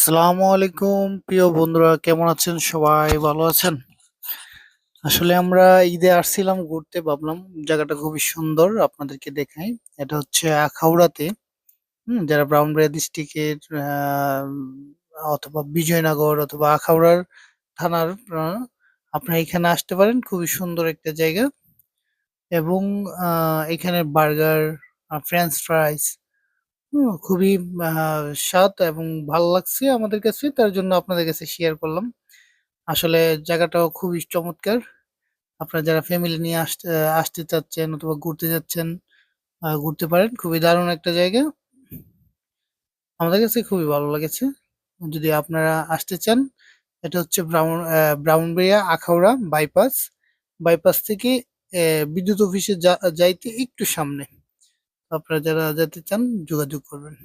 আসসালামু আলাইকুম প্রিয় বন্ধুরা, কেমন আছেন? সবাই ভালো আছেন? আসলে আমরা ঈদে আসছিলাম ঘুরতে, ভাবলাম জায়গাটা খুবই সুন্দর, আপনাদেরকে দেখাই। এটা হচ্ছে আখাউড়াতে। যারা ব্রাহ্মণবাড়িয়া ডিস্ট্রিক্টের অথবা বিজয়নগর অথবা আখাউড়ার থানার, আপনারা এখানে আসতে পারেন। খুবই সুন্দর একটা জায়গা। এবং এখানে বার্গার, ফ্রেঞ্চ ফ্রাইস খুবই স্বাদ এবং ভালো লাগছে আমাদের কাছে, তার জন্য আপনাদের কাছে শেয়ার করলাম। আসলে জায়গাটাও খুবই চমৎকার। আপনারা যারা ফ্যামিলি নিয়ে আসতে আসতে চাচ্ছেন অথবা ঘুরতে যাচ্ছেন, ঘুরতে পারেন। খুবই দারুণ একটা জায়গা, আমাদের কাছে খুবই ভালো লেগেছে। যদি আপনারা আসতে চান, এটা হচ্ছে ব্রাহ্মণবাড়িয়া আখাউড়া বাইপাস। বাইপাস থেকে বিদ্যুৎ অফিসে যাইতে একটু সামনে। আপনারা যারা যেতে চান যোগাযোগ করবেন।